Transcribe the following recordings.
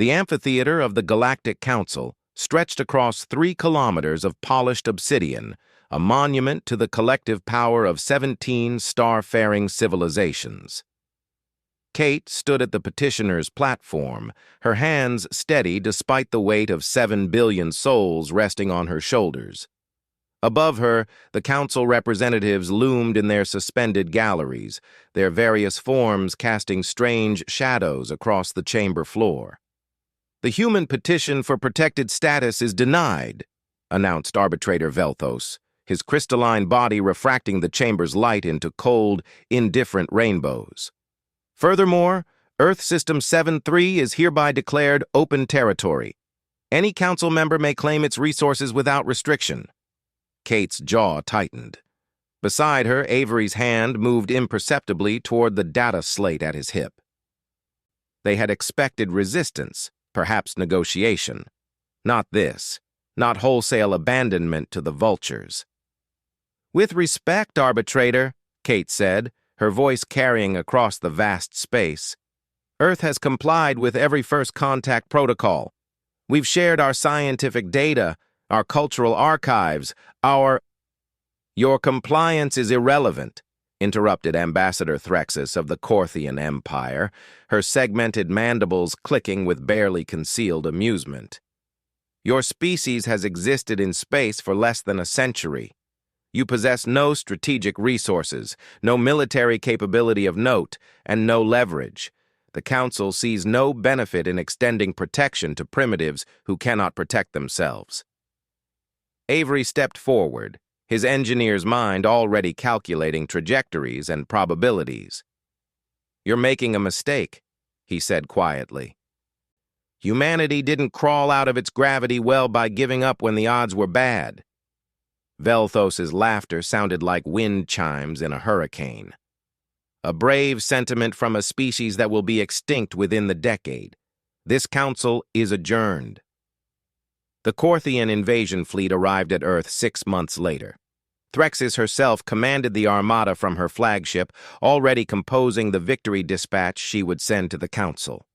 The amphitheater of the Galactic Council stretched across 3 kilometers of polished obsidian, a monument to the collective power of 17 star-faring civilizations. Kate stood at the petitioner's platform, her hands steady despite the weight of 7 billion souls resting on her shoulders. Above her, the council representatives loomed in their suspended galleries, their various forms casting strange shadows across the chamber floor. "The human petition for protected status is denied," announced Arbitrator Velthos, his crystalline body refracting the chamber's light into cold, indifferent rainbows. "Furthermore, Earth System 7-3 is hereby declared open territory. Any council member may claim its resources without restriction." Kate's jaw tightened. Beside her, Avery's hand moved imperceptibly toward the data slate at his hip. They had expected resistance, perhaps negotiation. Not this. Not wholesale abandonment to the vultures. "With respect, Arbitrator," Kate said, her voice carrying across the vast space, "Earth has complied with every first contact protocol. We've shared our scientific data, our cultural archives, our—" "Your compliance is irrelevant," interrupted Ambassador Threxus of the Corthian Empire, her segmented mandibles clicking with barely concealed amusement. "Your species has existed in space for less than a century. You possess no strategic resources, no military capability of note, and no leverage. The Council sees no benefit in extending protection to primitives who cannot protect themselves." Avery stepped forward, his engineer's mind already calculating trajectories and probabilities. "You're making a mistake," he said quietly. "Humanity didn't crawl out of its gravity well by giving up when the odds were bad." Velthos's laughter sounded like wind chimes in a hurricane. "A brave sentiment from a species that will be extinct within the decade. This council is adjourned." The Corthian invasion fleet arrived at Earth 6 months later. Threxus herself commanded the armada from her flagship, already composing the victory dispatch she would send to the council.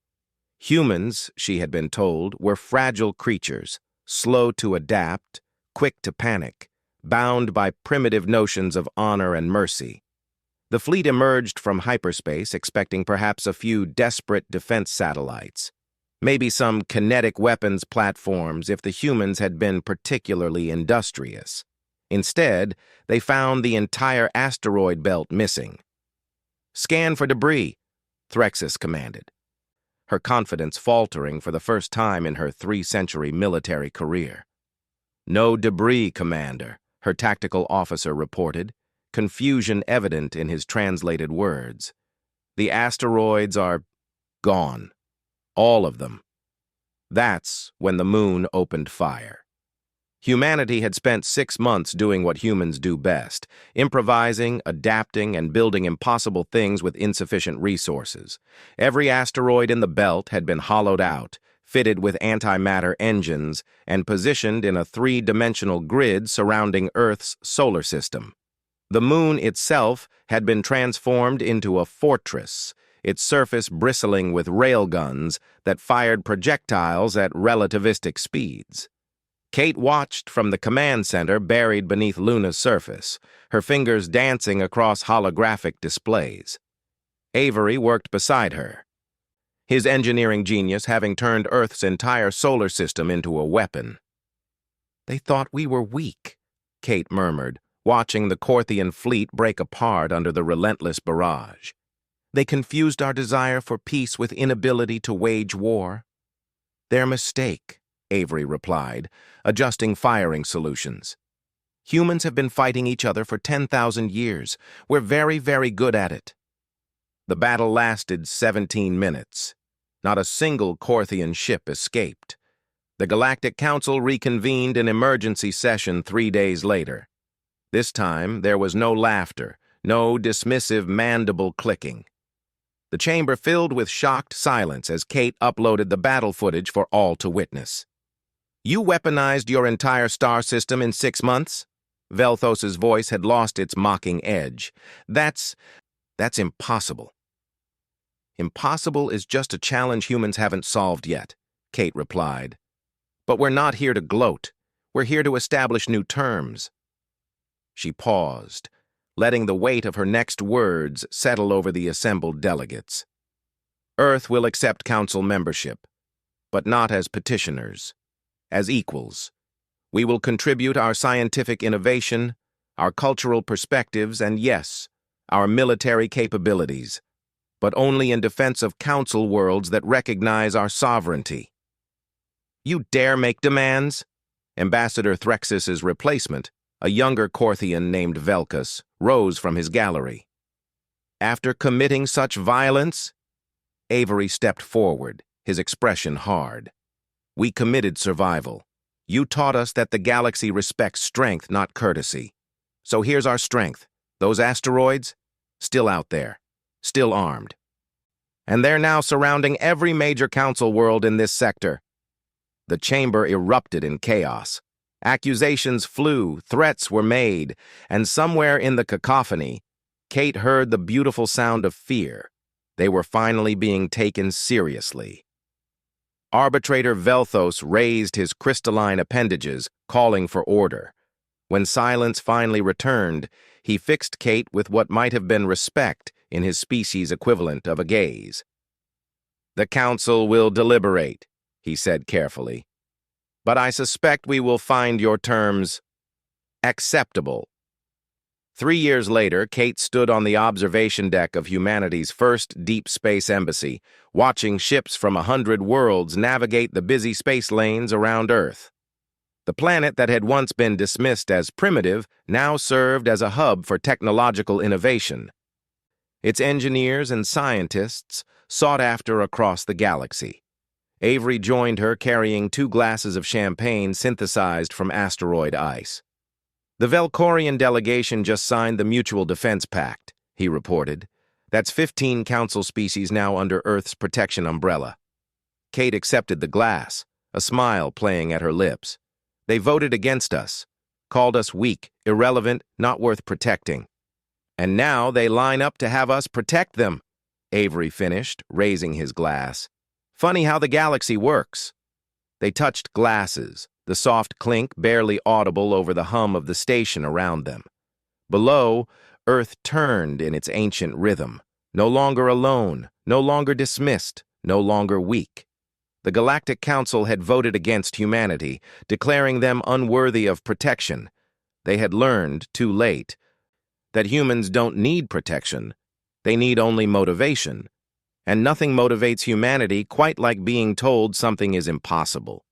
Humans, she had been told, were fragile creatures, slow to adapt, quick to panic, bound by primitive notions of honor and mercy. The fleet emerged from hyperspace expecting perhaps a few desperate defense satellites, maybe some kinetic weapons platforms if the humans had been particularly industrious. Instead, they found the entire asteroid belt missing. "Scan for debris," Threxus commanded, her confidence faltering for the first time in her 3-century military career. "No debris, Commander," her tactical officer reported, confusion evident in his translated words. "The asteroids are gone. All of them." That's when the moon opened fire. Humanity had spent 6 months doing what humans do best, improvising, adapting, and building impossible things with insufficient resources. Every asteroid in the belt had been hollowed out, fitted with antimatter engines, and positioned in a 3-dimensional grid surrounding Earth's solar system. The moon itself had been transformed into a fortress, its surface bristling with railguns that fired projectiles at relativistic speeds. Kate watched from the command center buried beneath Luna's surface, her fingers dancing across holographic displays. Avery worked beside her, his engineering genius having turned Earth's entire solar system into a weapon. "They thought we were weak," Kate murmured, watching the Corthian fleet break apart under the relentless barrage. "They confused our desire for peace with inability to wage war." "Their mistake," Avery replied, adjusting firing solutions. "Humans have been fighting each other for 10,000 years. We're very, very good at it." The battle lasted 17 minutes. Not a single Corthian ship escaped. The Galactic Council reconvened in emergency session 3 days later. This time, there was no laughter, no dismissive mandible clicking. The chamber filled with shocked silence as Kate uploaded the battle footage for all to witness. "You weaponized your entire star system in 6 months?" Velthos's voice had lost its mocking edge. That's impossible." "Impossible is just a challenge humans haven't solved yet," Kate replied. "But we're not here to gloat. We're here to establish new terms." She paused, letting the weight of her next words settle over the assembled delegates. "Earth will accept Council membership, but not as petitioners, as equals. We will contribute our scientific innovation, our cultural perspectives, and yes, our military capabilities, but only in defense of Council worlds that recognize our sovereignty." "You dare make demands?" Ambassador Threxus's replacement, a younger Corthian named Velkus, rose from his gallery. "After committing such violence?" Avery stepped forward, his expression hard. "We committed survival. You taught us that the galaxy respects strength, not courtesy. So here's our strength. Those asteroids? Still out there. Still armed. And they're now surrounding every major Council world in this sector." The chamber erupted in chaos. Accusations flew, threats were made, and somewhere in the cacophony, Kate heard the beautiful sound of fear. They were finally being taken seriously. Arbitrator Velthos raised his crystalline appendages, calling for order. When silence finally returned, he fixed Kate with what might have been respect in his species equivalent of a gaze. "The Council will deliberate," he said carefully. "But I suspect we will find your terms acceptable." 3 years later, Kate stood on the observation deck of humanity's first deep space embassy, watching ships from 100 worlds navigate the busy space lanes around Earth. The planet that had once been dismissed as primitive now served as a hub for technological innovation. Its engineers and scientists sought after across the galaxy. Avery joined her carrying 2 glasses of champagne synthesized from asteroid ice. "The Velcorian delegation just signed the Mutual Defense Pact," he reported. "That's 15 Council species now under Earth's protection umbrella." Kate accepted the glass, a smile playing at her lips. "They voted against us, called us weak, irrelevant, not worth protecting. And now they line up to have us protect them," Avery finished, raising his glass. "Funny how the galaxy works." They touched glasses, the soft clink barely audible over the hum of the station around them. Below, Earth turned in its ancient rhythm, no longer alone, no longer dismissed, no longer weak. The Galactic Council had voted against humanity, declaring them unworthy of protection. They had learned, too late, that humans don't need protection. They need only motivation. And nothing motivates humanity quite like being told something is impossible.